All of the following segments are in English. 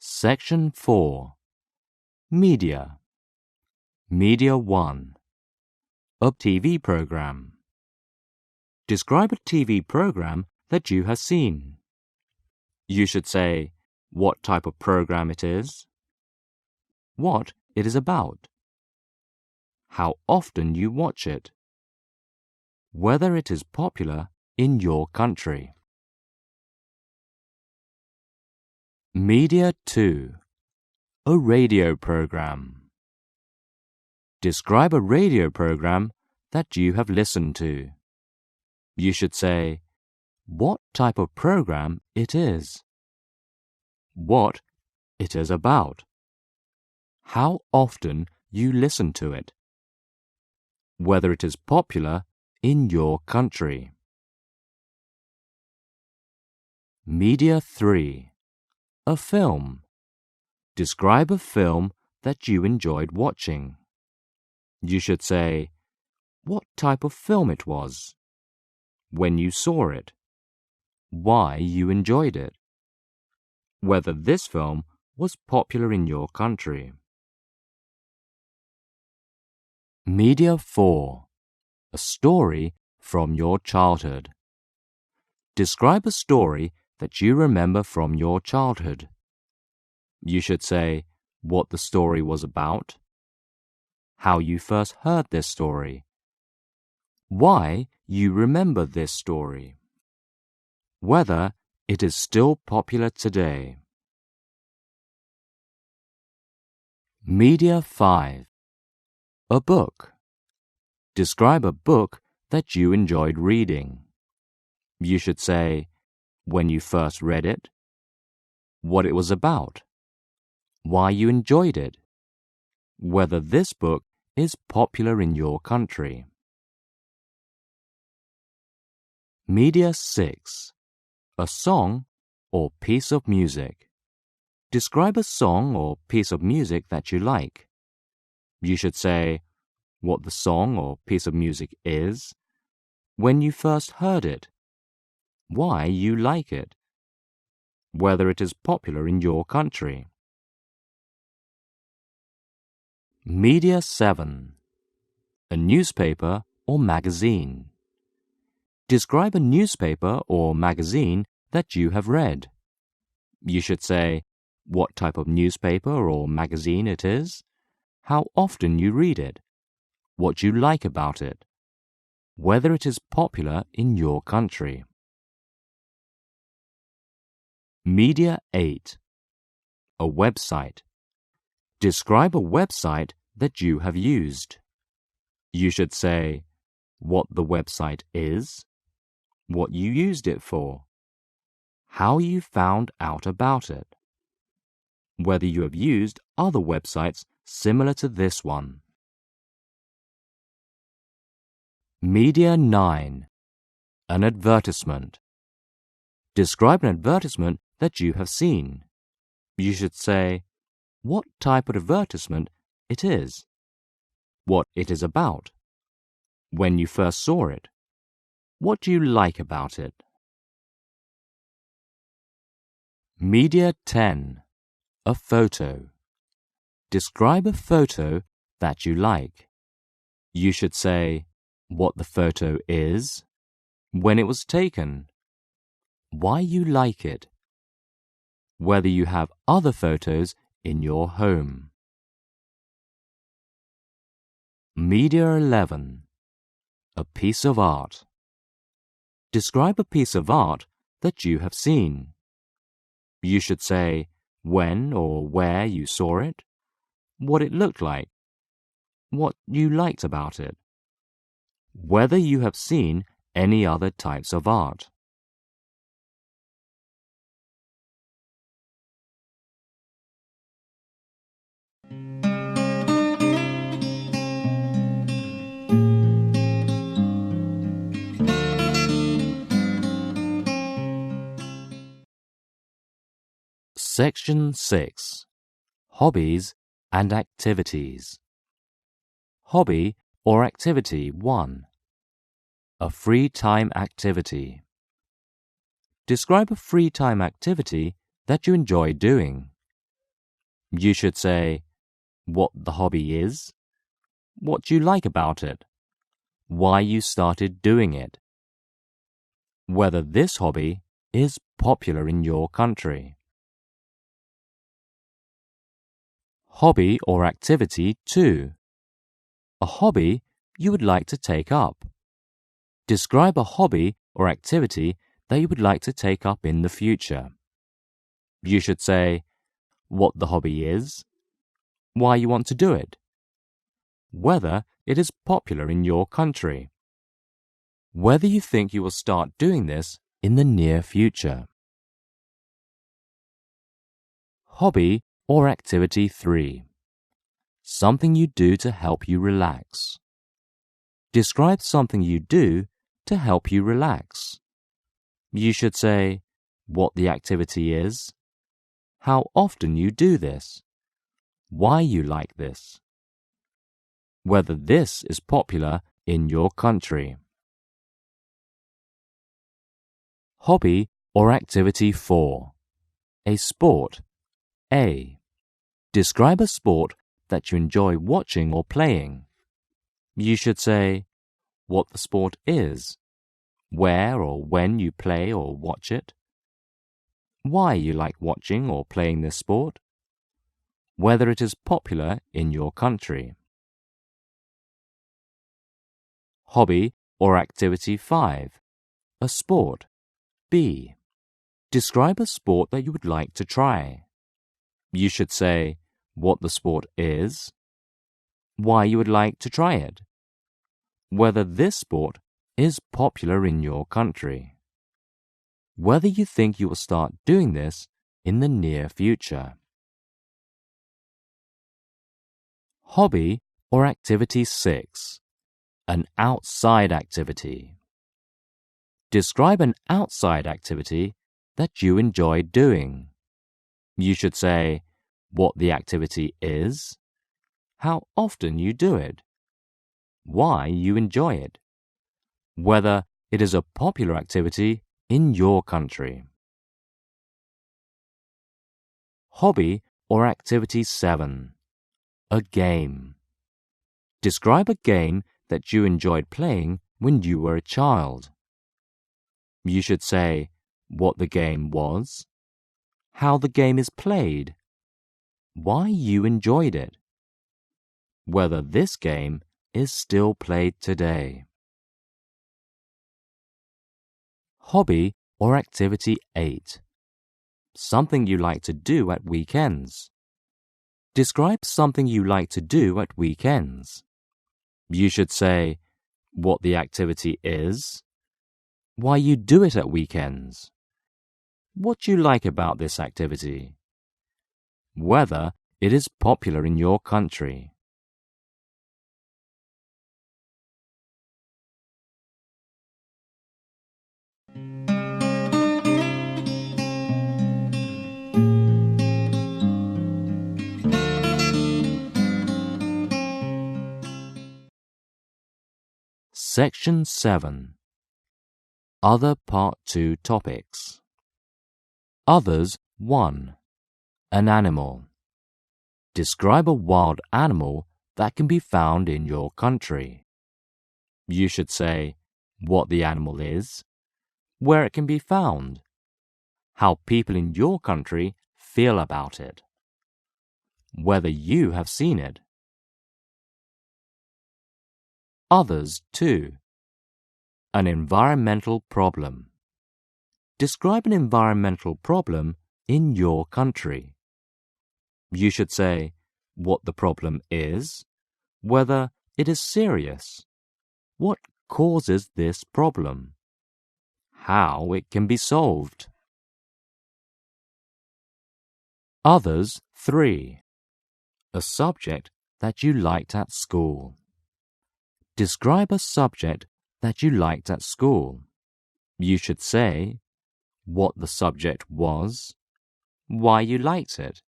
Section 4. Media. Media 1. A TV program. Describe a TV program that you have seen. You should say what type of program it is, what it is about, how often you watch it, whether it is popular in your country. Media 2. A radio program. Describe a radio program that you have listened to. You should say what type of program it is, what it is about, how often you listen to it, whether it is popular in your country. Media 3. A film. Describe a film that you enjoyed watching. You should say what type of film it was, when you saw it, why you enjoyed it, whether this film was popular in your country. Media 4. A story from your childhood. Describe a story that you remember from your childhood. You should say what the story was about, how you first heard this story, why you remember this story, whether it is still popular today. Media 5. A book. Describe a book that you enjoyed reading. You should say when you first read it, what it was about, why you enjoyed it, whether this book is popular in your country. Media 6. A song or piece of music. Describe a song or piece of music that you like. You should say what the song or piece of music is, when you first heard it, why you like it, whether it is popular in your country. Media 7. A newspaper or magazine. Describe a newspaper or magazine that you have read. You should say what type of newspaper or magazine it is, how often you read it, what you like about it, whether it is popular in your country. Media 8. A website. Describe a website that you have used. You should say what the website is, what you used it for, how you found out about it, whether you have used other websites similar to this one. Media 9. An advertisement. Describe an advertisement that you have seen. You should say what type of advertisement it is, what it is about, when you first saw it, what you like about it. Media 10. A photo. Describe a photo that you like. You should say what the photo is, when it was taken, why you like it, whether you have other photos in your home. Media 11. A piece of art. Describe a piece of art that you have seen. You should say when or where you saw it, what it looked like, what you liked about it, whether you have seen any other types of art. Section 6. Hobbies and activities. Hobby or activity 1. A free time activity. Describe a free time activity that you enjoy doing. You should say what the hobby is, what you like about it, why you started doing it, whether this hobby is popular in your country. Hobby or activity 2. A hobby you would like to take up. Describe a hobby or activity that you would like to take up in the future. You should say what the hobby is, why you want to do it, whether it is popular in your country, whether you think you will start doing this in the near future. Hobby or activity 3. Something you do to help you relax. Describe something you do to help you relax. You should say what the activity is, how often you do this, why you like this, whether this is popular in your country. Hobby or activity 4. A sport. A. Describe a sport that you enjoy watching or playing. You should say what the sport is, where or when you play or watch it, why you like watching or playing this sport, whether it is popular in your country. Hobby or activity 5. A sport. B. Describe a sport that you would like to try. You should say what the sport is, why you would like to try it, whether this sport is popular in your country, whether you think you will start doing this in the near future. Hobby or activity 6. An outside activity. Describe an outside activity that you enjoy doing. You should say what the activity is, how often you do it, why you enjoy it, whether it is a popular activity in your country. Hobby or activity 7. A game. Describe a game that you enjoyed playing when you were a child. You should say what the game was, how the game is played, why you enjoyed it, whether this game is still played today. Hobby or activity 8. Something you like to do at weekends. Describe something you like to do at weekends. You should say what the activity is, why you do it at weekends, what you like about this activity, whether it is popular in your country. Section 7. Other Part 2 Topics. Others 1. An animal. Describe a wild animal that can be found in your country. You should say what the animal is, where it can be found, how people in your country feel about it, whether you have seen it. Others 2. An environmental problem. Describe an environmental problem in your country. You should say what the problem is, whether it is serious, what causes this problem, how it can be solved. Others 3. A subject that you liked at school. Describe a subject that you liked at school. You should say what the subject was, why you liked it,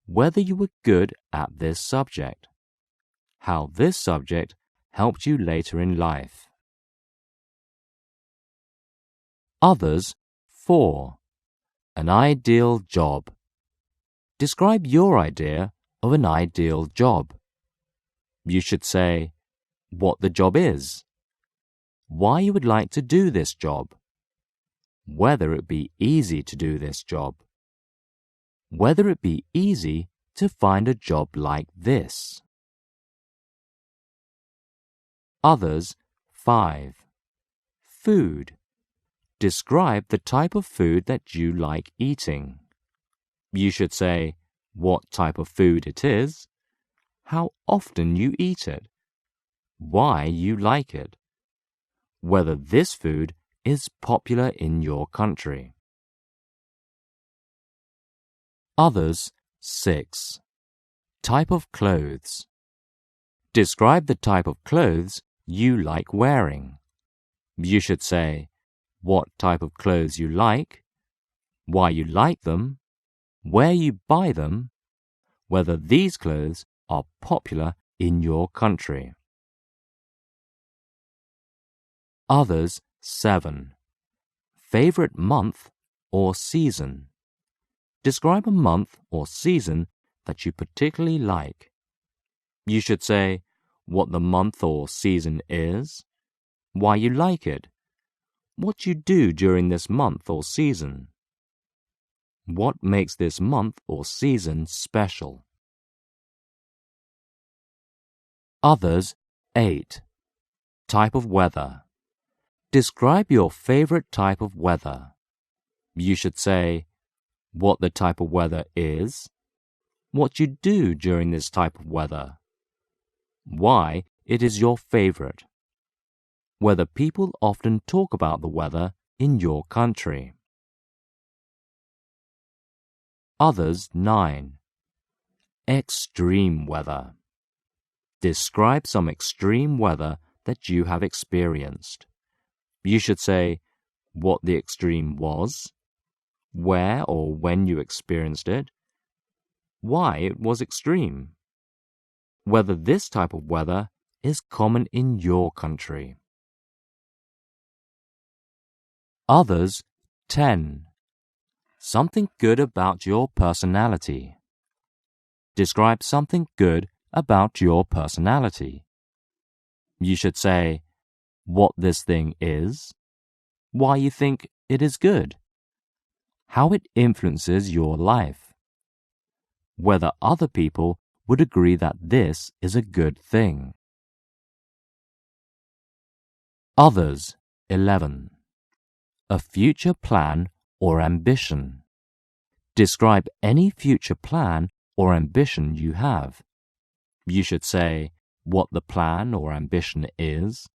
whether you were good at this subject, how this subject helped you later in life. Others 4. An ideal job. Describe your idea of an ideal job. You should say what the job is, why you would like to do this job, whether it be easy to do this job, whether it be easy to find a job like this. Others, 5. Food. Describe the type of food that you like eating. You should say what type of food it is, how often you eat it, why you like it, whether this food is popular in your country. Others, 6. Type of clothes. Describe the type of clothes you like wearing. You should say what type of clothes you like, why you like them, where you buy them, whether these clothes are popular in your country. Others, 7. Favorite month or season. Describe a month or season that you particularly like. You should say what the month or season is, why you like it, what you do during this month or season, what makes this month or season special. Others, 8. Type of weather. Describe your favorite type of weather. You should say what the type of weather is, what you do during this type of weather, why it is your favorite, whether people often talk about the weather in your country. Others, 9. Extreme weather. Describe some extreme weather that you have experienced. You should say what the extreme was, where or when you experienced it, why it was extreme, whether this type of weather is common in your country. Others, 10. Something good about your personality. Describe something good about your personality. You should say what this thing is, why you think it is good, how it influences your life, whether other people would agree that this is a good thing. Others, 11. A future plan or ambition. Describe any future plan or ambition you have. You should say what the plan or ambition is,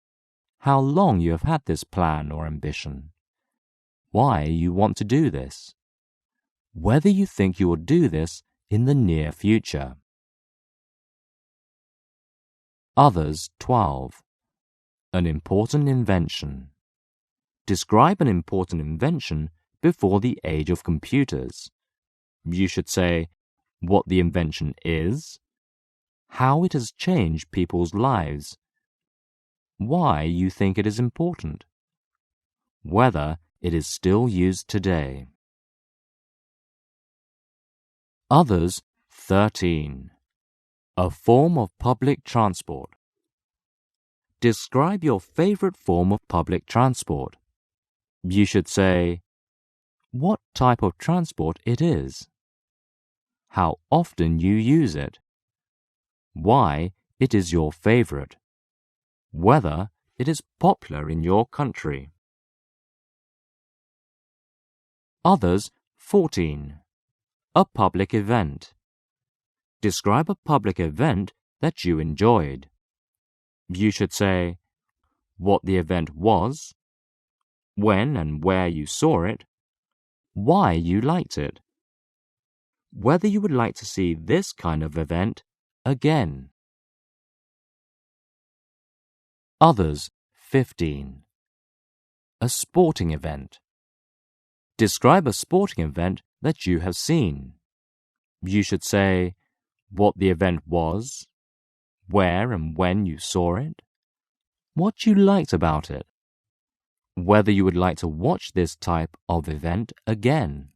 how long you have had this plan or ambition, why you want to do this, whether you think you will do this in the near future. Others, 12. An important invention. Describe an important invention before the age of computers. You should say what the invention is, how it has changed people's lives, why you think it is important, whether it is still used today. Others, 13. A form of public transport. Describe your favorite form of public transport. You should say what type of transport it is, how often you use it, why it is your favorite, whether it is popular in your country. Others, 14. A public event. Describe a public event that you enjoyed. You should say what the event was, when and where you saw it, why you liked it, whether you would like to see this kind of event again. Others, 15. A sporting event. Describe a sporting event that you have seen. You should say what the event was, where and when you saw it, what you liked about it, whether you would like to watch this type of event again.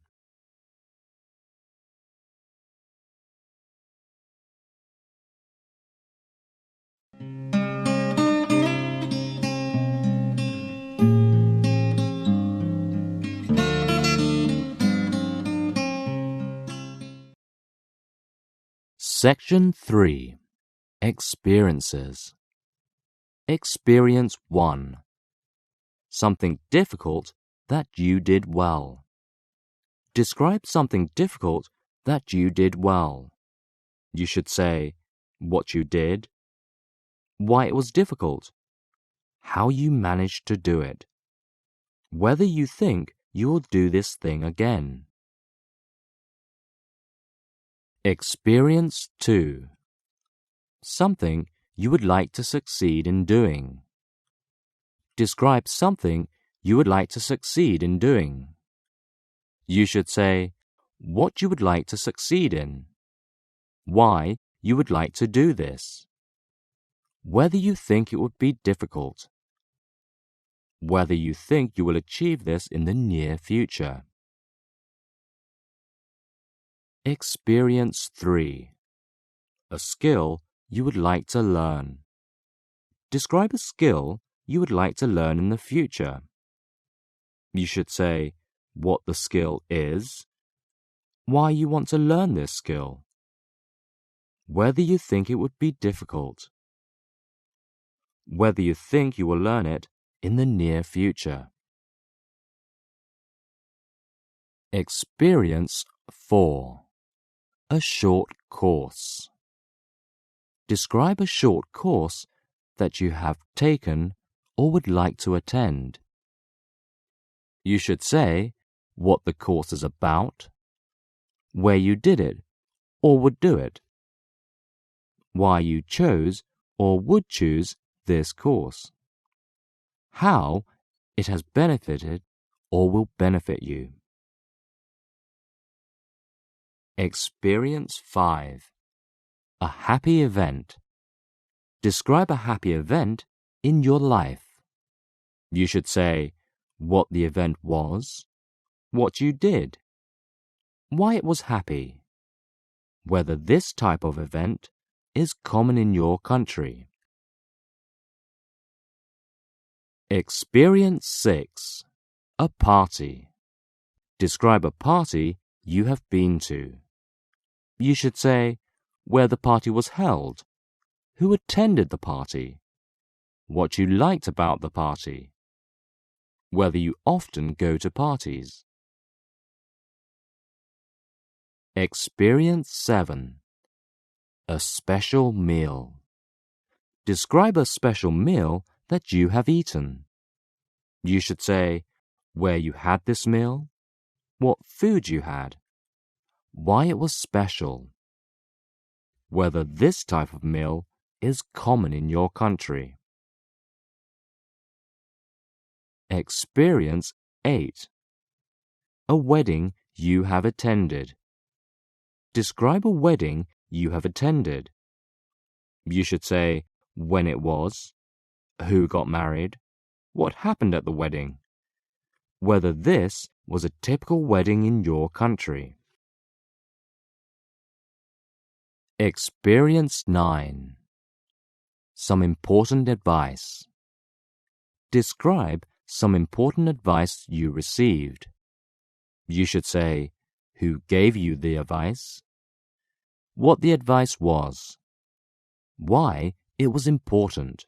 Section 3. Experiences. Experience 1. Something difficult that you did well. Describe something difficult that you did well. You should say what you did, why it was difficult, how you managed to do it, whether you think you will do this thing again. Experience 2. Something you would like to succeed in doing. Describe something you would like to succeed in doing. You should say what you would like to succeed in, why you would like to do this, whether you think it would be difficult, whether you think you will achieve this in the near future. Experience 3. A skill you would like to learn. Describe a skill you would like to learn in the future. You should say what the skill is, why you want to learn this skill, whether you think it would be difficult, whether you think you will learn it in the near future. Experience 4. A short course. Describe a short course that you have taken or would like to attend. You should say what the course is about, where you did it or would do it, why you chose or would choose this course, how it has benefited or will benefit you. Experience 5. A happy event. Describe a happy event in your life. You should say what the event was, what you did, why it was happy, whether this type of event is common in your country. Experience 6. A party. Describe a party you have been to. You should say where the party was held, who attended the party, what you liked about the party, whether you often go to parties. Experience 7. A special meal. Describe a special meal that you have eaten. You should say where you had this meal, what food you had, why it was special, whether this type of meal is common in your country. Experience 8. A wedding you have attended. Describe a wedding you have attended. You should say when it was, who got married, what happened at the wedding, whether this was a typical wedding in your country. Experience 9. Some important advice. Describe some important advice you received. You should say who gave you the advice, what the advice was, why it was important,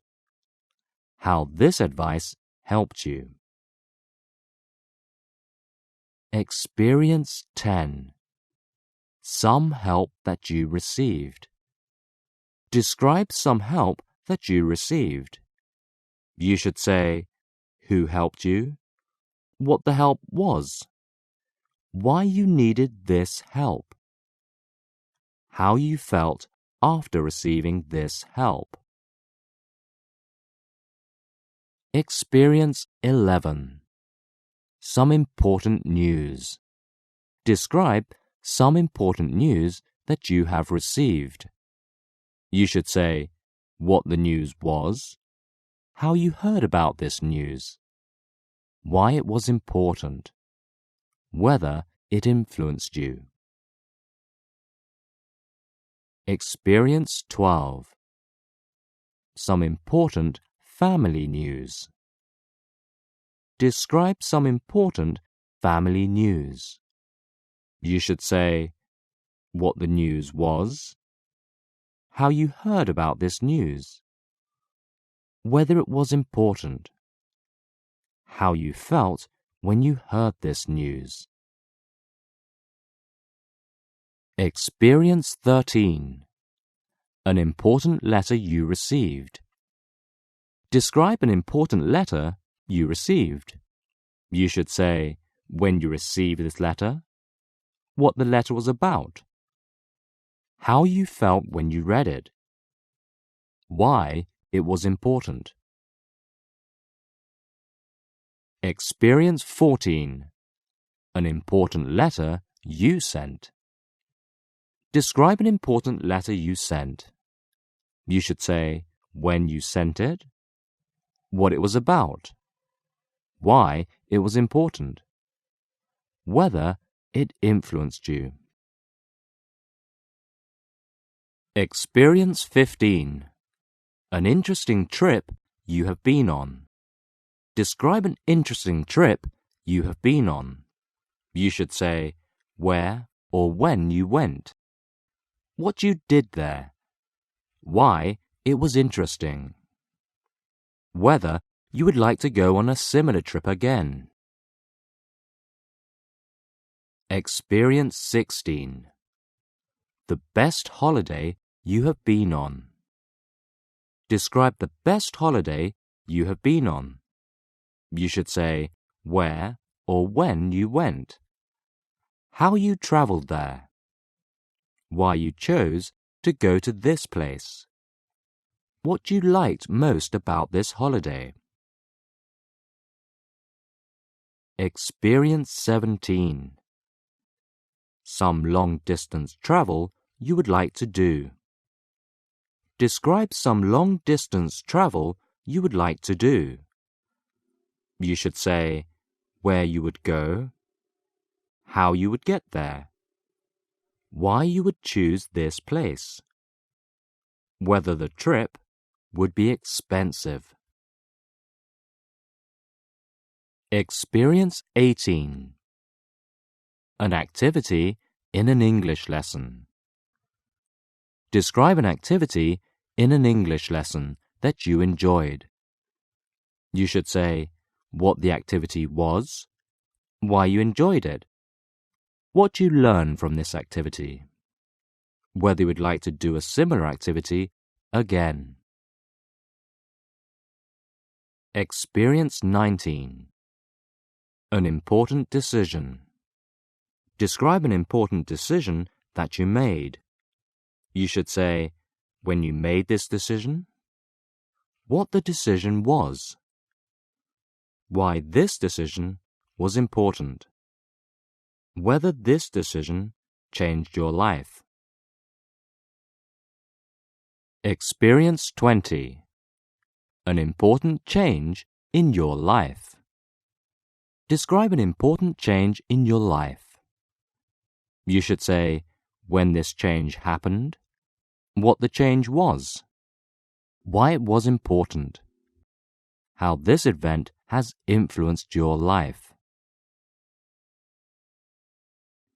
how this advice helped you. Experience 10. Some help that you received. Describe some help that you received. You should say who helped you, what the help was, why you needed this help, how you felt after receiving this help. Experience 11. Some important news. Describe some important news that you have received. You should say what the news was, how you heard about this news, why it was important, whether it influenced you. Experience 12. Some important family news. Describe some important family news. You should say what the news was, how you heard about this news, whether it was important, how you felt when you heard this news. Experience 13. An important letter you received. Describe an important letter you received. You should say when you received this letter, what the letter was about, how you felt when you read it, why it was important. Experience 14. An important letter you sent. Describe an important letter you sent. You should say when you sent it, what it was about, why it was important, whether it influenced you. Experience 15. An interesting trip you have been on. Describe an interesting trip you have been on. You should say where or when you went, what you did there, why it was interesting, whether you would like to go on a similar trip again. Experience 16. The best holiday you have been on. Describe the best holiday you have been on. You should say where or when you went, how you traveled there, why you chose to go to this place, what you liked most about this holiday. Experience 17. Some long-distance travel you would like to do. Describe some long-distance travel you would like to do. You should say where you would go, how you would get there, why you would choose this place, whether the trip would be expensive. Experience 18. An activity in an English lesson. Describe an activity in an English lesson that you enjoyed. You should say what the activity was, why you enjoyed it, what you learned from this activity, whether you would like to do a similar activity again. Experience 19. An important decision. Describe an important decision that you made. You should say when you made this decision, what the decision was, why this decision was important, whether this decision changed your life. Experience 20. An important change in your life. Describe an important change in your life. You should say when this change happened, what the change was, why it was important, how this event has influenced your life.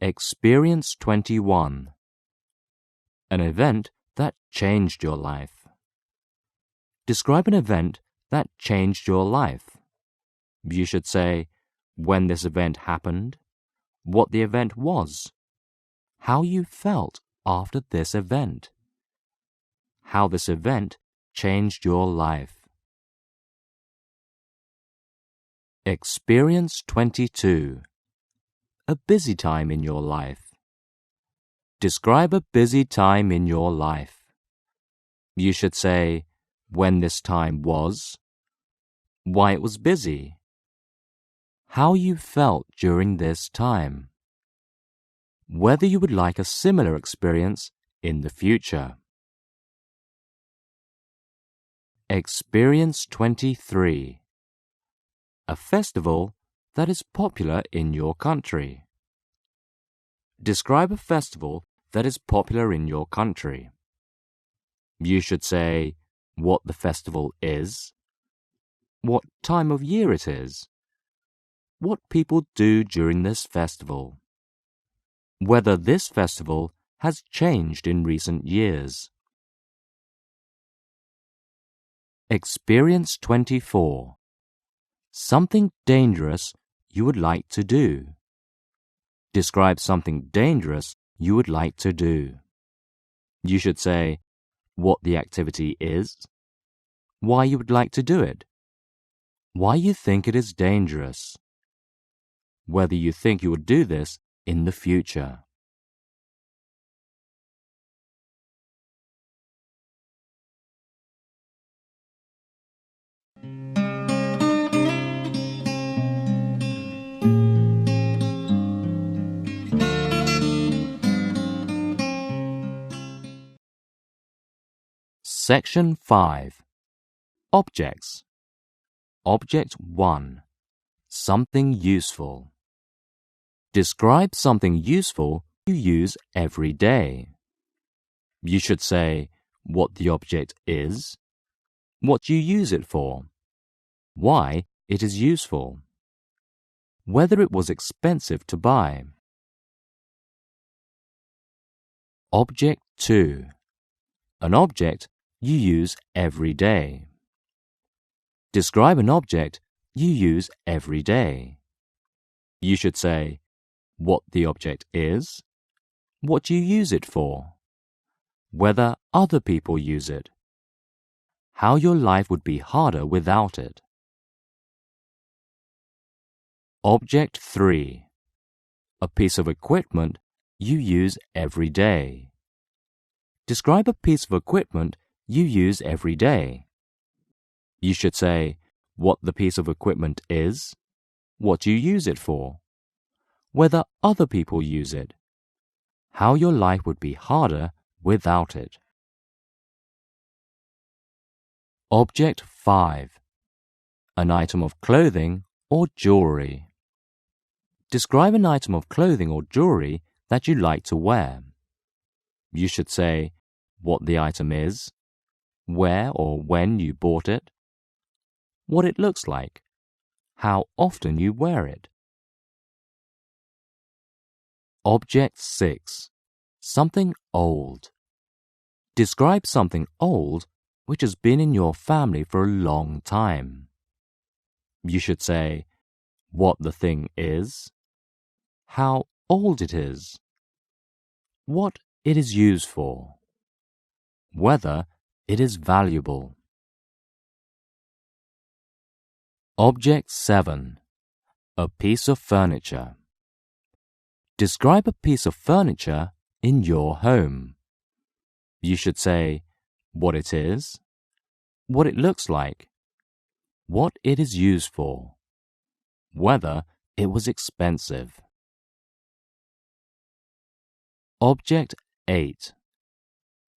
Experience 21. An event that changed your life. Describe an event that changed your life. You should say when this event happened, what the event was, how you felt after this event, how this event changed your life. Experience 22. A busy time in your life. Describe a busy time in your life. You should say when this time was, why it was busy, how you felt during this time, whether you would like a similar experience in the future. Experience 23. A festival that is popular in your country. Describe a festival that is popular in your country. You should say what the festival is, what time of year it is, what people do during this festival, whether this festival has changed in recent years. Experience 24. Something dangerous you would like to do. Describe something dangerous you would like to do. You should say what the activity is, why you would like to do it, why you think it is dangerous, whether you think you will do this in the future. Section 5. Objects. Object 1. Something useful. Describe something useful you use every day. You should say what the object is, what you use it for, why it is useful, whether it was expensive to buy. Object 2. An object you use every day. Describe an object you use every day. You should say what the object is, what you use it for, whether other people use it, how your life would be harder without it. Object 3. A piece of equipment you use every day. Describe a piece of equipment you use every day. You should say what the piece of equipment is, what you use it for, whether other people use it, how your life would be harder without it. Object 5. An item of clothing or jewelry. Describe an item of clothing or jewelry that you like to wear. You should say what the item is, where or when you bought it, what it looks like, how often you wear it. Object 6. Something old. Describe something old which has been in your family for a long time. You should say what the thing is, how old it is, what it is used for, whether it is valuable. Object 7. A piece of furniture. Describe a piece of furniture in your home. You should say what it is, what it looks like, what it is used for, whether it was expensive. Object 8.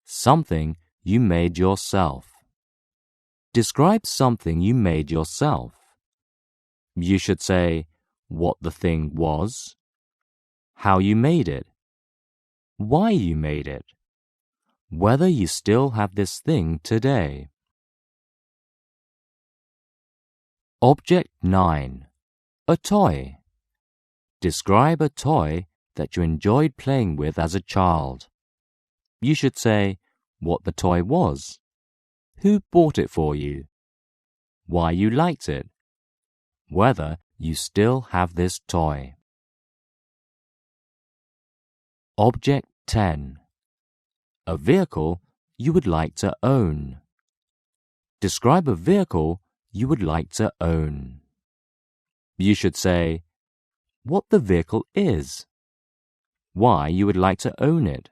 Something you made yourself. Describe something you made yourself. You should say what the thing was, how you made it, why you made it, whether you still have this thing today. Object 9. A toy. Describe a toy that you enjoyed playing with as a child. You should say what the toy was, who bought it for you, why you liked it, whether you still have this toy. Object 10. A vehicle you would like to own. Describe a vehicle you would like to own. You should say what the vehicle is, why you would like to own it,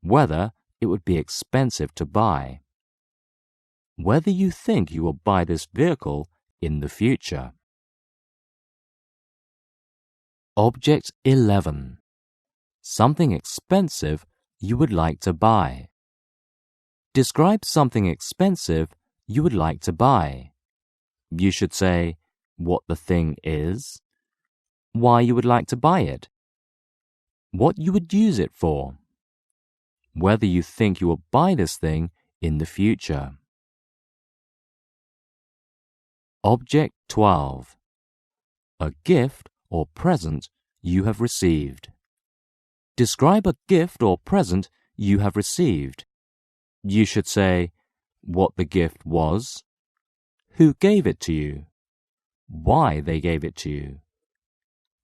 whether it would be expensive to buy, whether you think you will buy this vehicle in the future. Object 11. Something expensive you would like to buy. Describe something expensive you would like to buy. You should say what the thing is, why you would like to buy it, what you would use it for, whether you think you will buy this thing in the future. Object 12. A gift or present you have received. Describe a gift or present you have received. You should say what the gift was, who gave it to you, why they gave it to you,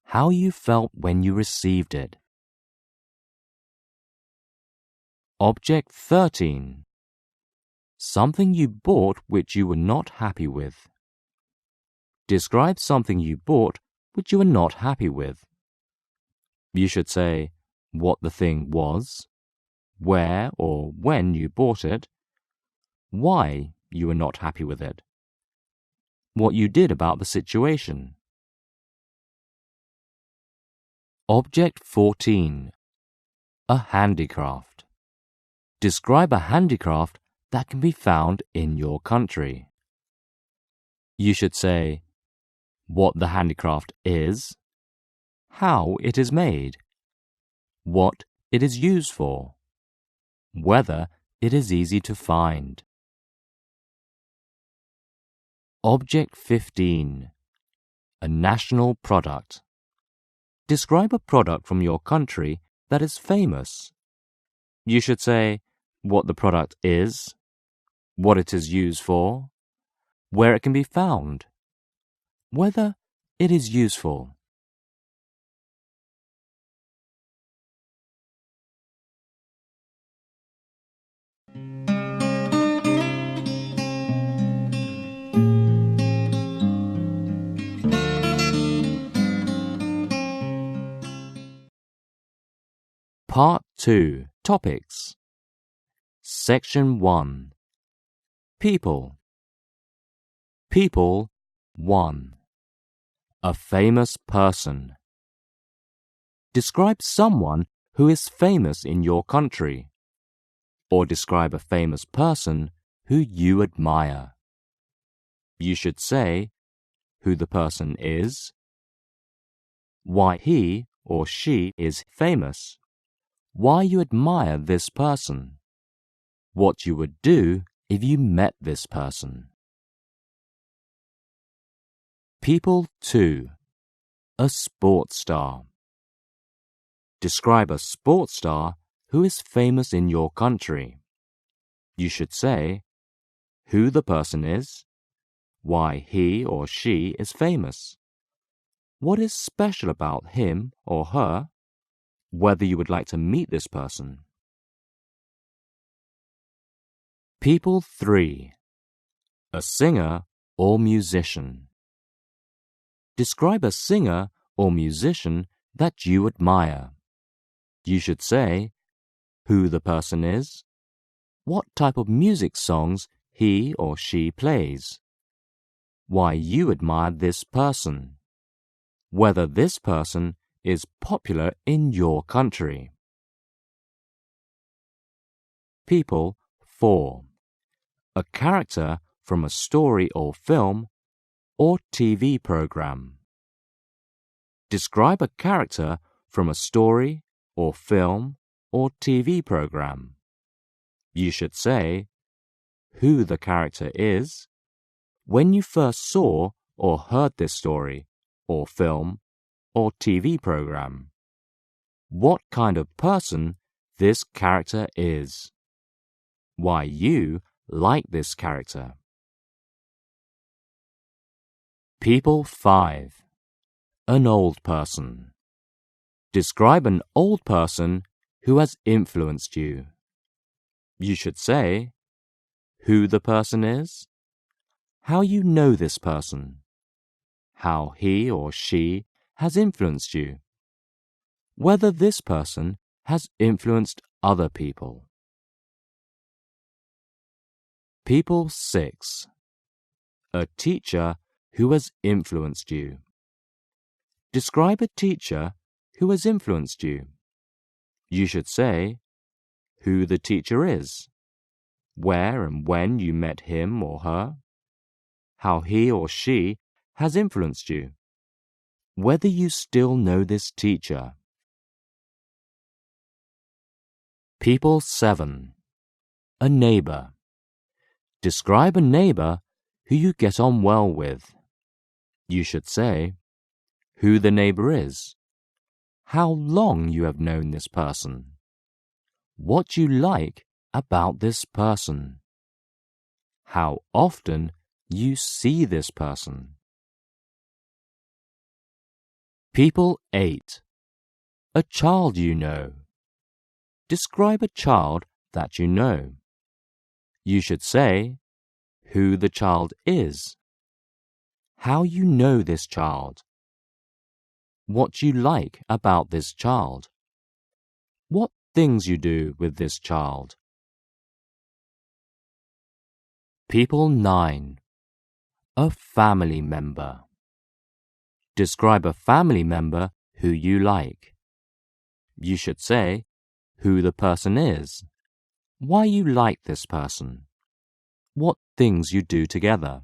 how you felt when you received it. Object 13. Something you bought which you were not happy with. Describe something you bought which you were not happy with. You should say what the thing was, where or when you bought it, why you were not happy with it, what you did about the situation. Object 14. A handicraft. Describe a handicraft that can be found in your country. You should say what the handicraft is, how it is made, what it is used for, whether it is easy to find. Object 15. A national product. Describe a product from your country that is famous. You should say what the product is, what it is used for, where it can be found, whether it is useful. Part 2. Topics. Section 1. People. People 1. A famous person. Describe someone who is famous in your country, or describe a famous person who you admire. You should say who the person is, why he or she is famous, why you admire this person, what you would do if you met this person. People 2. A sports star. Describe a sports star who is famous in your country. You should say who the person is, why he or she is famous, what is special about him or her, whether you would like to meet this person. People 3. A singer or musician. Describe a singer or musician that you admire. You should say who the person is, what type of music songs he or she plays, why you admire this person, whether this person is popular in your country. People 4. A character from a story or film or TV program. Describe a character from a story or film or TV program. You should say who the character is, when you first saw or heard this story or film or TV program, what kind of person this character is, why you like this character. People 5. An old person. Describe an old person who has influenced you. You should say who the person is, how you know this person, how he or she has influenced you, whether this person has influenced other people. People 6. A teacher who has influenced you. Describe a teacher who has influenced you. You should say who the teacher is, where and when you met him or her, how he or she has influenced you, whether you still know this teacher. People 7. A neighbor. Describe a neighbor who you get on well with. You should say who the neighbor is, how long you have known this person, what you like about this person. how often you see this person. People 8. A child you know. Describe a child that you know. You should say who the child is, how you know this child, what you like about this child, what things you do with this child. People 9. A family member. Describe a family member who you like. You should say who the person is, why you like this person, what things you do together,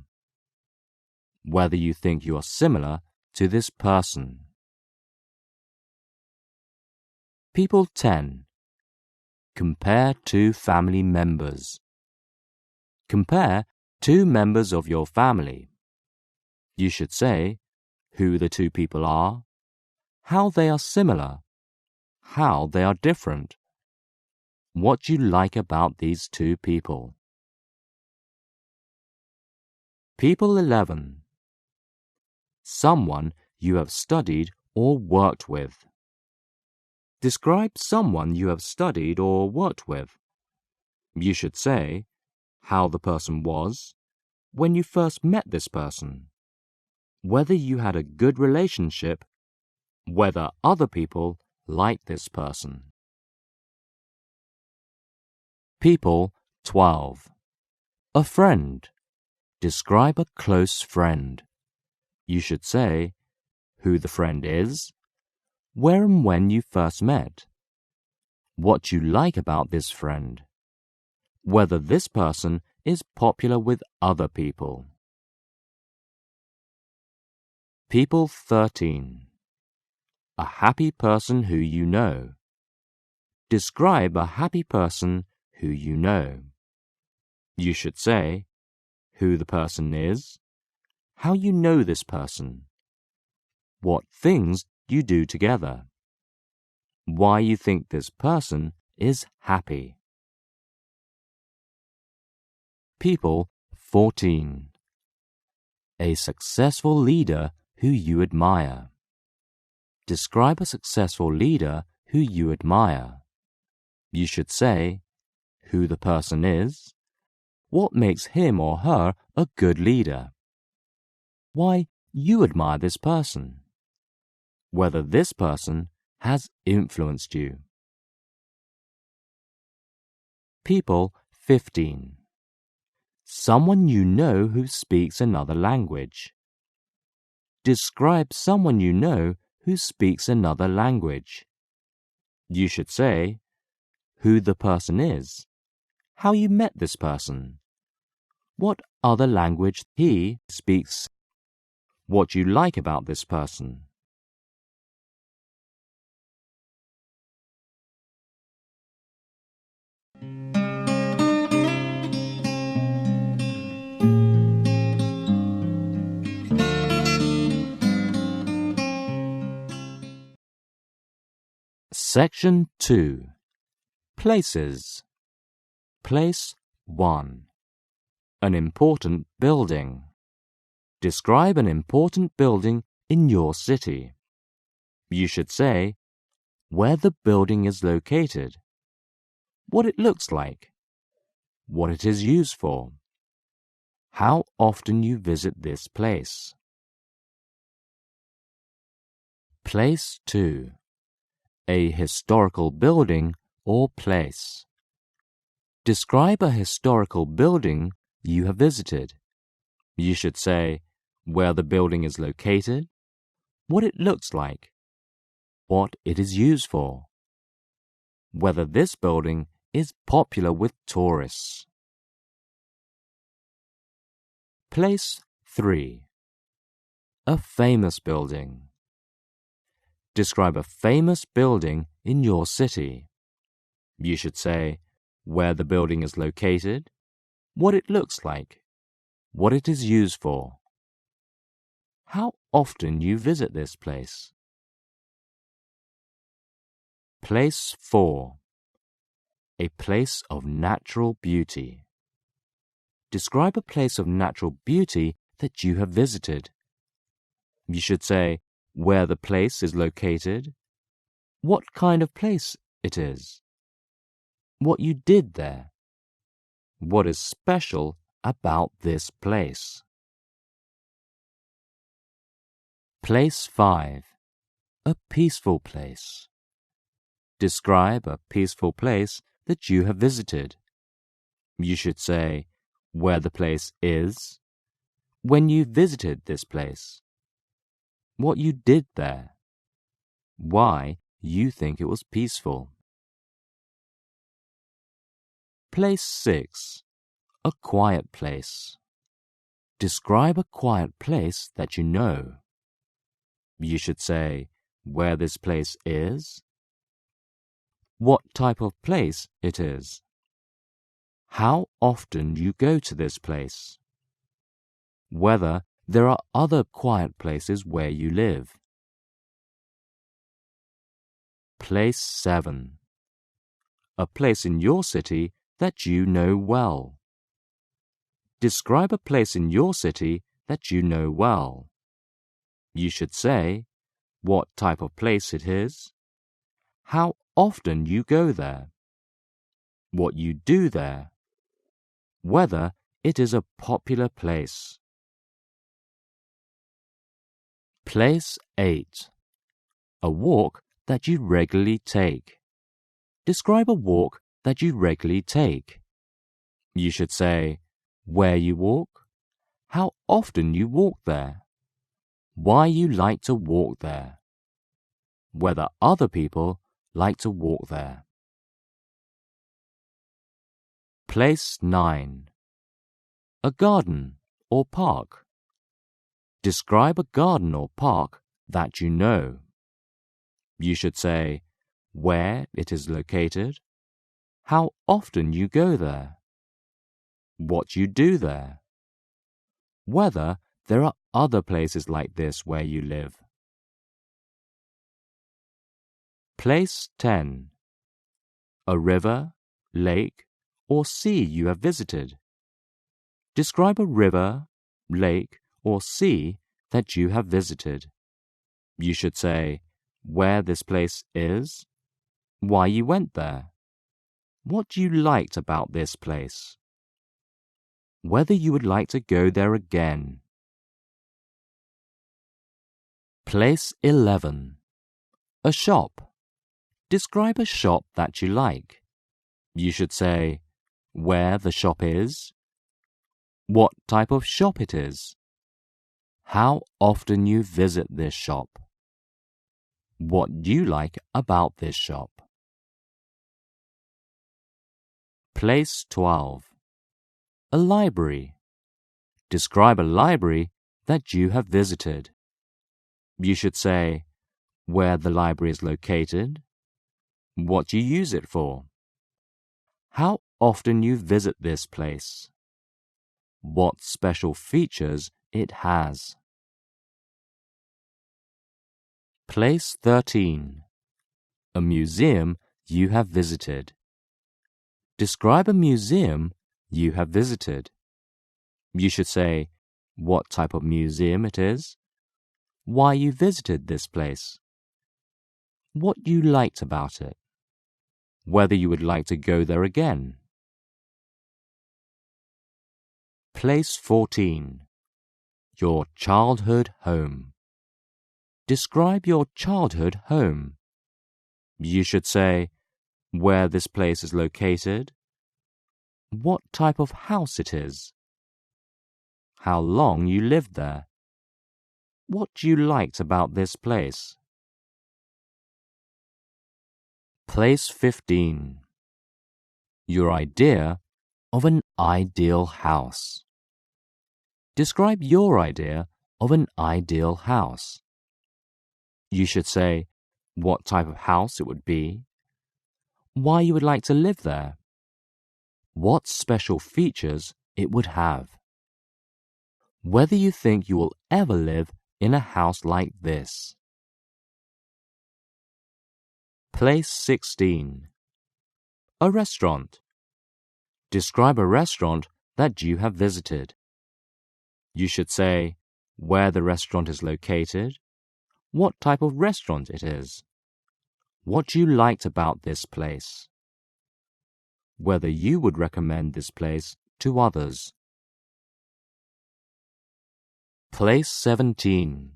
whether you think you are similar to this person. People 10. Compare two family members. Compare two members of your family. You should say who the two people are, how they are similar, how they are different, what you like about these two people. People 11. Someone you have studied or worked with. Describe someone you have studied or worked with. You should say how the person was when you first met this person, whether you had a good relationship, whether other people like this person. People 12. A friend. Describe a close friend. You should say who the friend is, where and when you first met, what you like about this friend, whether this person is popular with other people. People 13. A happy person who you know. Describe a happy person who you know. You should say who the person is, how you know this person, what things you do together, why you think this person is happy. People 14. A successful leader who you admire. Describe a successful leader who you admire. You should say who the person is, what makes him or her a good leader, why you admire this person, whether this person has influenced you. People 15. Someone you know who speaks another language. Describe someone you know who speaks another language. You should say who the person is, how you met this person, what other language he speaks, what you like about this person. Section 2. Places. Place 1. An important building. Describe an important building in your city. You should say where the building is located, what it looks like, what it is used for, how often you visit this place. Place 2. A historical building or place. Describe a historical building you have visited. You should say where the building is located, what it looks like, what it is used for, whether this building is popular with tourists. Place 3. A famous building. Describe a famous building in your city. You should say where the building is located, what it looks like, what it is used for, how often you visit this place. Place 4. A place of natural beauty. describe a place of natural beauty that you have visited. You should say where the place is located, what kind of place it is, what you did there, what is special about this place. Place 5. A peaceful place. Describe a peaceful place that you have visited. You should say where the place is, when you visited this place, what you did there, why you think it was peaceful. Place 6. A quiet place. Describe a quiet place that you know. You should say where this place is, what type of place it is, how often you go to this place, whether there are other quiet places where you live. Place 7. A place in your city that you know well. Describe a place in your city that you know well. You should say what type of place it is, how often you go there, what you do there, whether it is a popular place. Place 8. A walk that you regularly take. Describe a walk that you regularly take. You should say where you walk, how often you walk there, why you like to walk there, whether other people like to walk there. Place 9. A garden or park. Describe a garden or park that you know. You should say where it is located, how often you go there, what you do there, whether there are other places like this where you live. Place 10. A river, lake, or sea you have visited. Describe a river, lake, or sea that you have visited. You should say where this place is, why you went there, what you liked about this place, whether you would like to go there again. Place 11. A shop. Describe a shop that you like. You should say where the shop is, what type of shop it is, how often you visit this shop, what you like about this shop. Place 12. A library. Describe a library that you have visited. You should say where the library is located, what you use it for, how often you visit this place, what special features it has. Place 13. A museum you have visited. Describe a museum you have visited. You should say what type of museum it is, why you visited this place, what you liked about it, whether you would like to go there again. Place 14. Your childhood home. Describe your childhood home. You should say where this place is located, what type of house it is, how long you lived there, what you liked about this place. Place 15. Your idea of an ideal house. Describe your idea of an ideal house. You should say what type of house it would be, why you would like to live there, what special features it would have, whether you think you will ever live in a house like this. Place 16. A restaurant. Describe a restaurant that you have visited. You should say where the restaurant is located, what type of restaurant it is, what you liked about this place, whether you would recommend this place to others. Place 17.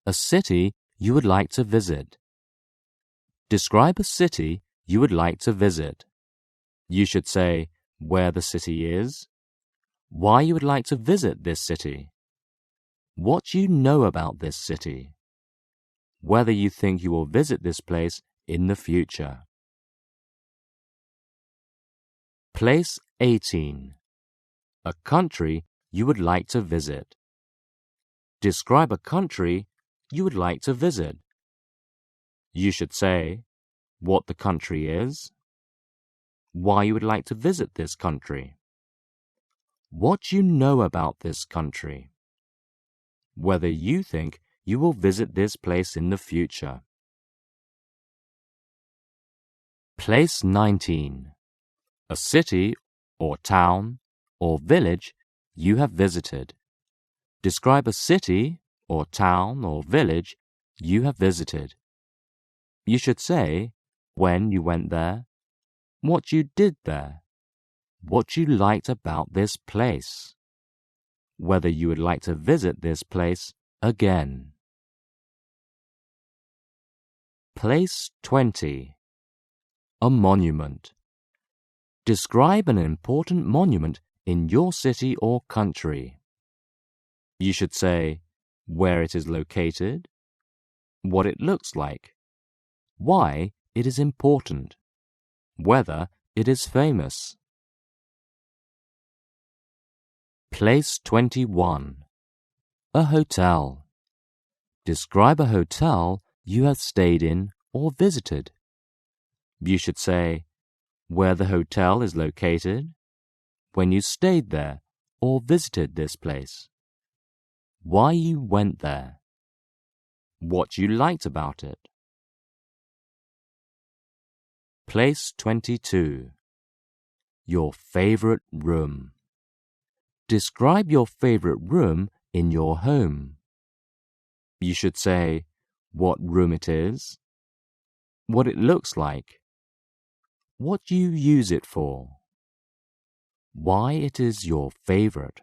A city you would like to visit. Describe a city you would like to visit. You should say where the city is, why you would like to visit this city, what you know about this city, whether you think you will visit this place in the future. Place 18. A country you would like to visit. Describe a country you would like to visit. You should say what the country is, why you would like to visit this country, what you know about this country, whether you think you will visit this place in the future. Place 19. A city or town or village you have visited. Describe a city or town or village you have visited. You should say when you went there, what you did there, what you liked about this place, whether you would like to visit this place again. Place 20. A monument. Describe an important monument in your city or country. You should say where it is located, what it looks like, why it is important, whether it is famous. Place 21. A hotel. Describe a hotel you have stayed in or visited. You should say where the hotel is located, when you stayed there or visited this place, why you went there, what you liked about it. Place 22. Your favorite room. Describe your favorite room in your home. You should say what room it is, what it looks like, what you use it for, why it is your favorite.